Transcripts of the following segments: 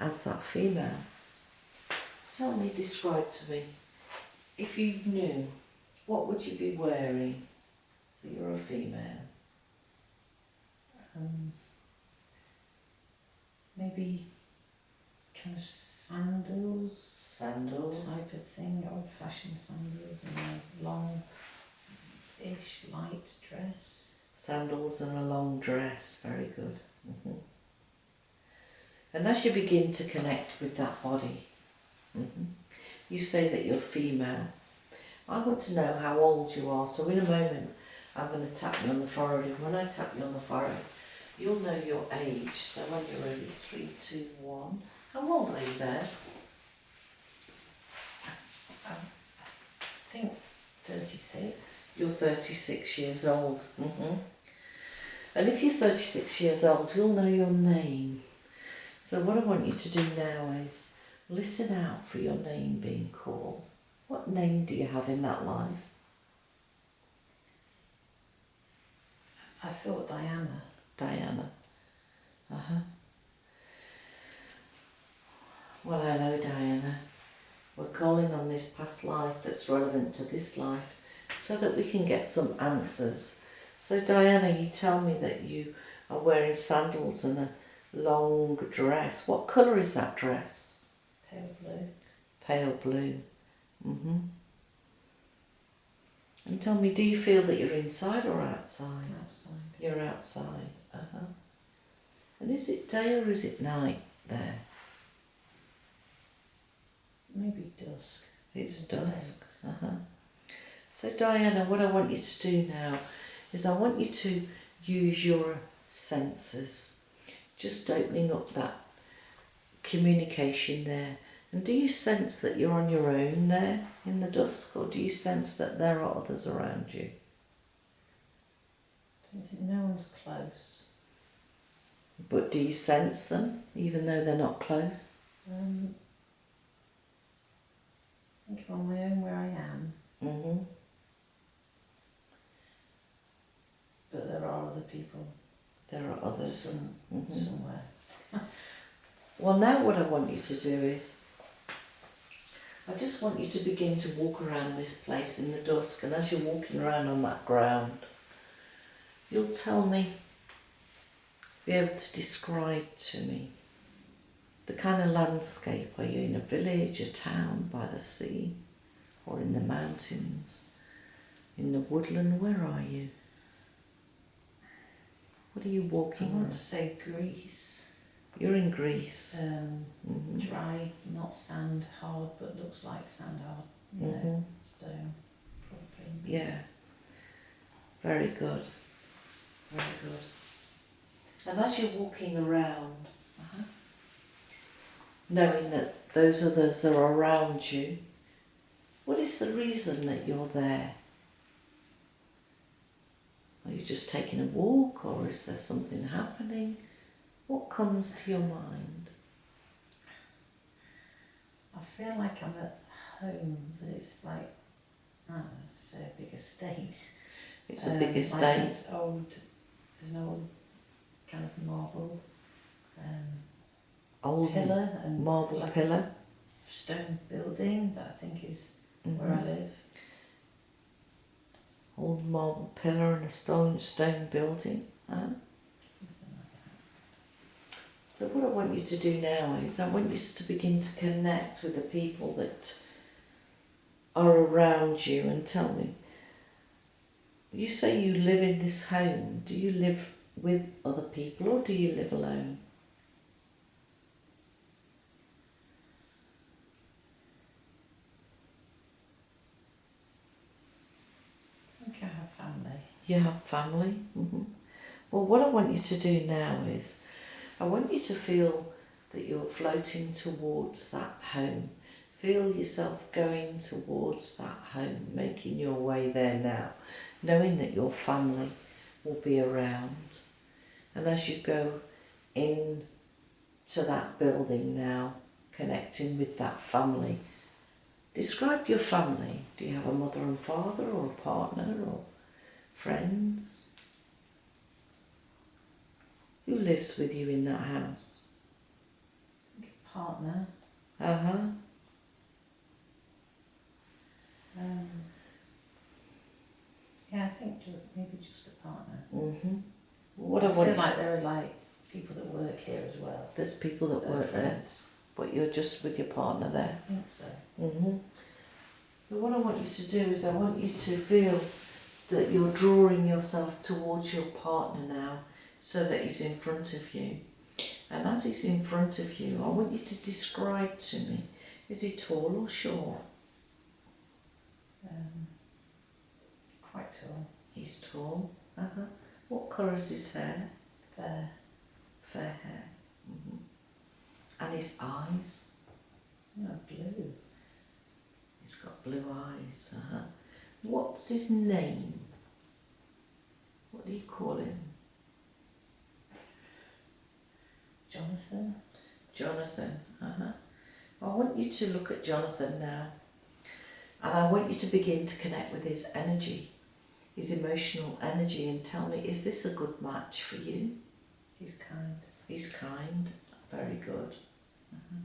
as that female. Tell me, describe to me, if you knew, what would you be wearing? So you're a female. Maybe kind of sandals type of thing, old-fashioned sandals, and a long-ish light dress. Sandals and a long dress, very good. And as you begin to connect with that body, you say that you're female. I want to know how old you are, so in a moment I'm going to tap you on the forehead, and when I tap you on the forehead, you'll know your age. So when you're ready, 3, 2, 1. How old are you there? I think 36. You're 36 years old. And if you're 36 years old, you'll know your name. So what I want you to do now is listen out for your name being called. What name do you have in that life? I thought Diana. Diana. Well, hello, Diana. We're calling on this past life that's relevant to this life so that we can get some answers. So, Diana, you tell me that you are wearing sandals and a long dress. What colour is that dress? Pale blue. Pale blue. And tell me, do you feel that you're inside or outside? Outside. You're outside. And is it day or is it night there? Maybe dusk. It's dusk. So Diana, what I want you to do now is I want you to use your senses. Just opening up that communication there. And do you sense that you're on your own there in the dusk, or do you sense that there are others around you? I don't think no one's close. But do you sense them, even though they're not close? I think I'm on my own where I am. But there are other people. There are others. Somewhere. Well, now what I want you to do is, I just want you to begin to walk around this place in the dusk, and as you're walking around on that ground, you'll tell me, be able to describe to me the kind of landscape. Are you in a village, a town, by the sea, or in the mountains, in the woodland? Where are you? What are you walking I want on? to say Greece. You're in Greece. Dry, not sand hard, but looks like sand hard. No, stone, probably. Yeah. Very good. Very good. And as you're walking around, knowing that those others are around you, what is the reason that you're there? Are you just taking a walk, or is there something happening? What comes to your mind? I feel like I'm at home, but it's like, it's a big estate. It's a big estate. Like there's an old kind of marble Old pillar and marble like pillar. stone building that I think is where I live. Old marble pillar and a stone building. Something like that. So what I want you to do now is I want you to begin to connect with the people that are around you, and tell me, you say you live in this home. Do you live with other people, or do you live alone? I think I have family. You have family? Well, what I want you to do now is I want you to feel that you're floating towards that home. Feel yourself going towards that home, making your way there now, knowing that your family will be around. And as you go in to that building now, connecting with that family, describe your family. Do you have a mother and father, or a partner, or friends? Who lives with you in that house? I think a partner. Uh-huh. Yeah, I think maybe just a partner. Mm-hmm. What I feel like there are like people that work here as well. There's people that work there, but you're just with your partner there. I think so. Mm-hmm. So what I want you to do is I want you to feel that you're drawing yourself towards your partner now so that he's in front of you. And as he's in front of you, I want you to describe to me, is he tall or short? Quite tall. He's tall. Uh-huh. What colour is his hair? Fair. Fair hair. Mm-hmm. And his eyes? No, blue. He's got blue eyes. Uh-huh. What's his name? What do you call him? Jonathan. Jonathan. Uh-huh. I want you to look at Jonathan now, and I want you to begin to connect with his energy, his emotional energy, and tell me, is this a good match for you? He's kind. He's kind. Very good. Uh-huh.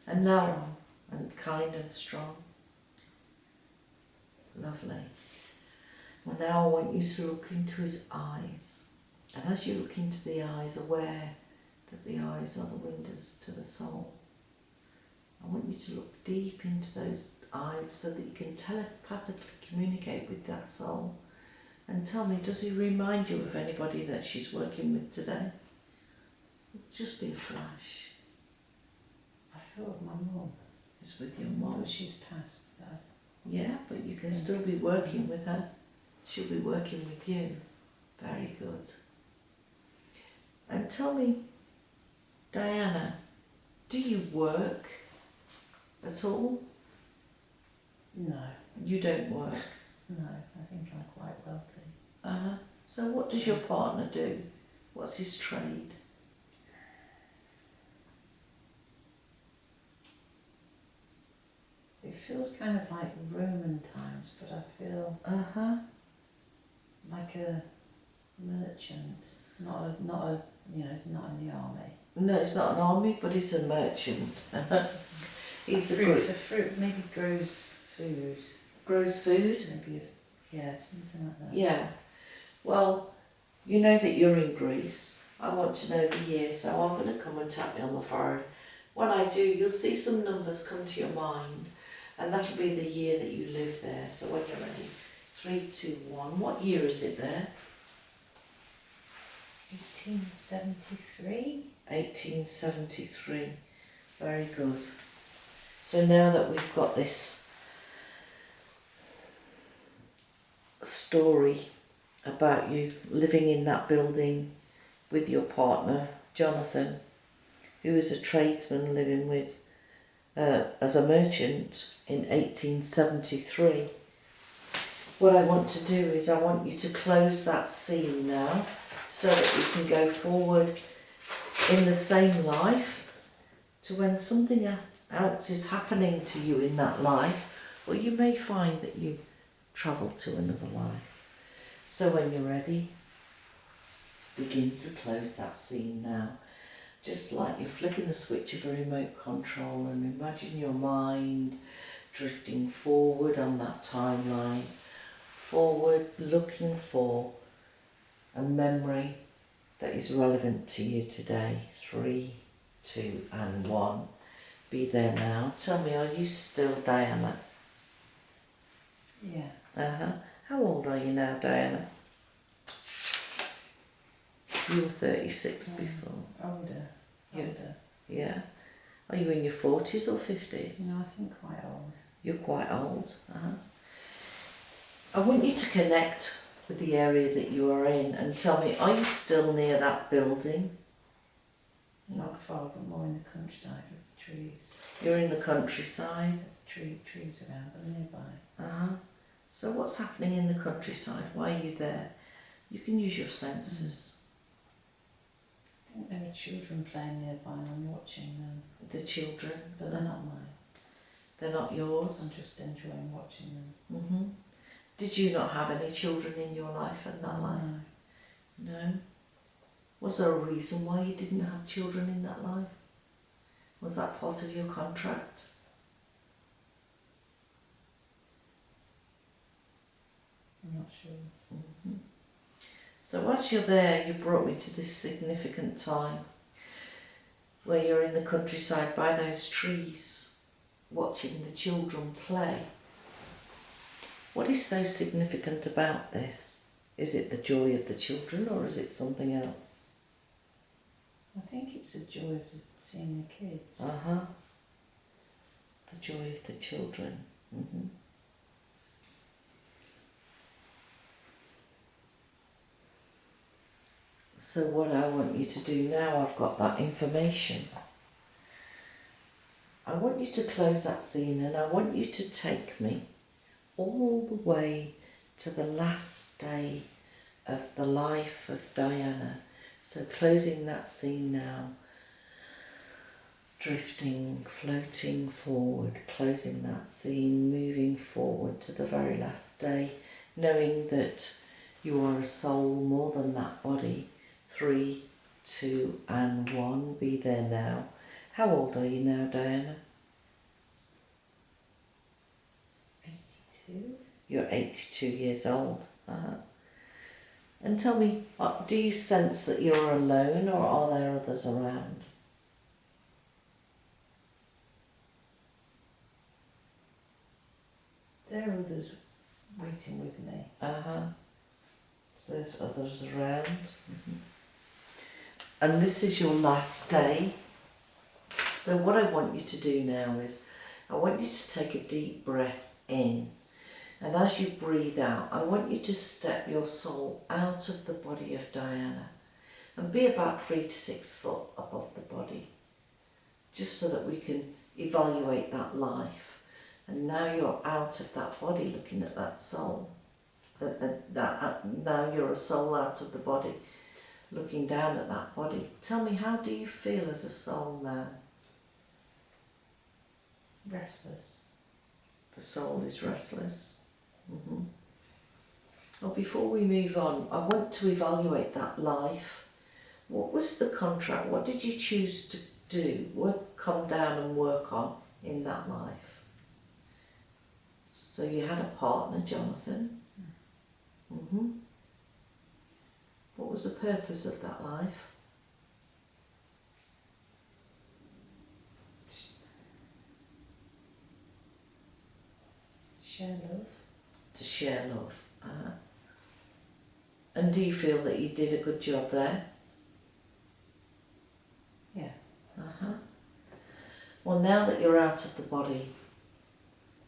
And now, strong. and kind and strong. Lovely. Well, now I want you to look into his eyes, and as you look into the eyes, aware that the eyes are the windows to the soul. I want you to look deep into those eyes so that you can telepathically communicate with that soul. And tell me, does he remind you of anybody that she's working with today? Just be a flash. I thought of my mum. It's with your mum. But she's passed that. Yeah, but you can still be working with her. She'll be working with you. Very good. And tell me, Diana, do you work at all? No. You don't work? No, I think I'm quite wealthy. Uh-huh. So what does your partner do? What's his trade? It feels kind of like Roman times, but I feel Uh-huh. like a merchant, not in the army. No, it's not an army, but it's a merchant. He's a fruit, maybe grows food. Grows food? Maybe, something like that. Yeah. Well, you know that you're in Greece. I want to know the year, so I'm going to come and tap me on the forehead. When I do, you'll see some numbers come to your mind, and that'll be the year that you live there. So when you're ready, 3, 2, 1. What year is it there? 1873. 1873. Very good. So now that we've got this story about you living in that building with your partner, Jonathan, who is a tradesman living with as a merchant in 1873. What I want to do is I want you to close that scene now so that you can go forward in the same life to when something else is happening to you in that life, or you may find that you travel to another life. So when you're ready, begin to close that scene now. Just like you're flicking the switch of a remote control, and imagine your mind drifting forward on that timeline, forward looking for a memory that is relevant to you today. 3, 2 and 1. Be there now. Tell me, are you still Diana? Yeah. Uh-huh. How old are you now, Diana? You were 36 before. Older. Yeah. Are you in your 40s or 50s? No, I think quite old. You're quite old. Uh-huh. I want you to connect with the area that you are in and tell me, are you still near that building? Not far, but more in the countryside with the trees. You're in the countryside? There's trees around, but nearby. Uh-huh. So what's happening in the countryside? Why are you there? You can use your senses. I think there are children playing nearby and I'm watching them. The children? But they're not mine. They're not yours? I'm just enjoying watching them. Mm-hmm. Did you not have any children in your life in that life? No. Was there a reason why you didn't have children in that life? Was that part of your contract? I'm not sure. Mm-hmm. So as you're there, you brought me to this significant time where you're in the countryside by those trees, watching the children play. What is so significant about this? Is it the joy of the children, or is it something else? I think it's the joy of seeing the kids. The joy of the children. Mm-hmm. So what I want you to do now, I've got that information. I want you to close that scene, and I want you to take me all the way to the last day of the life of Diana. So closing that scene now, drifting, floating forward, closing that scene, moving forward to the very last day, knowing that you are a soul more than that body. 3, 2 and 1, be there now. How old are you now, Diana? 82. You're 82 years old. And tell me, do you sense that you're alone, or are there others around? There are others waiting with me. So there's others around. Mm-hmm. And this is your last day. So what I want you to do now is, I want you to take a deep breath in. And as you breathe out, I want you to step your soul out of the body of Diana and be about 3 to 6 foot above the body, just so that we can evaluate that life. And now you're out of that body, looking at that soul. Now you're a soul out of the body, looking down at that body. Tell me, how do you feel as a soul now? Restless. The soul is restless. Mm-hmm. Well, before we move on, I want to evaluate that life. What was the contract? What did you choose to do? Come down and work on in that life? So you had a partner, Jonathan. Mm-hmm. What was the purpose of that life? Share love. To share love. And do you feel that you did a good job there? Yeah. Well, now that you're out of the body,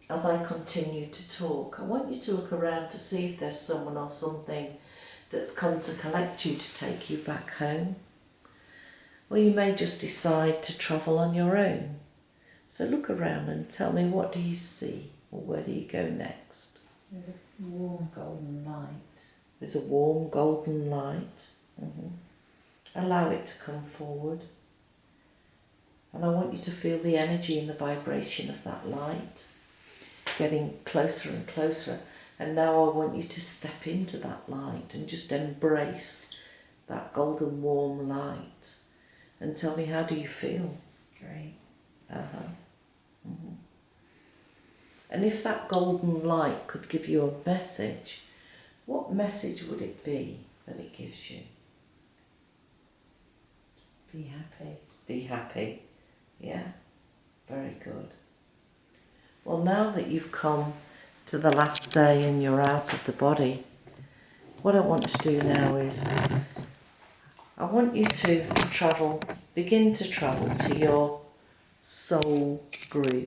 as I continue to talk, I want you to look around to see if there's someone or something that's come to collect you to take you back home. Or you may just decide to travel on your own. So look around and tell me, what do you see, or where do you go next? There's a warm golden light. There's a warm golden light. Allow it to come forward. And I want you to feel the energy and the vibration of that light getting closer and closer. And now I want you to step into that light and just embrace that golden warm light. And tell me, how do you feel? Great. And if that golden light could give you a message, what message would it be that it gives you? Be happy. Be happy. Yeah, very good. Well, now that you've come to the last day and you're out of the body, what I want to do now is, I want you to begin to travel to your soul group.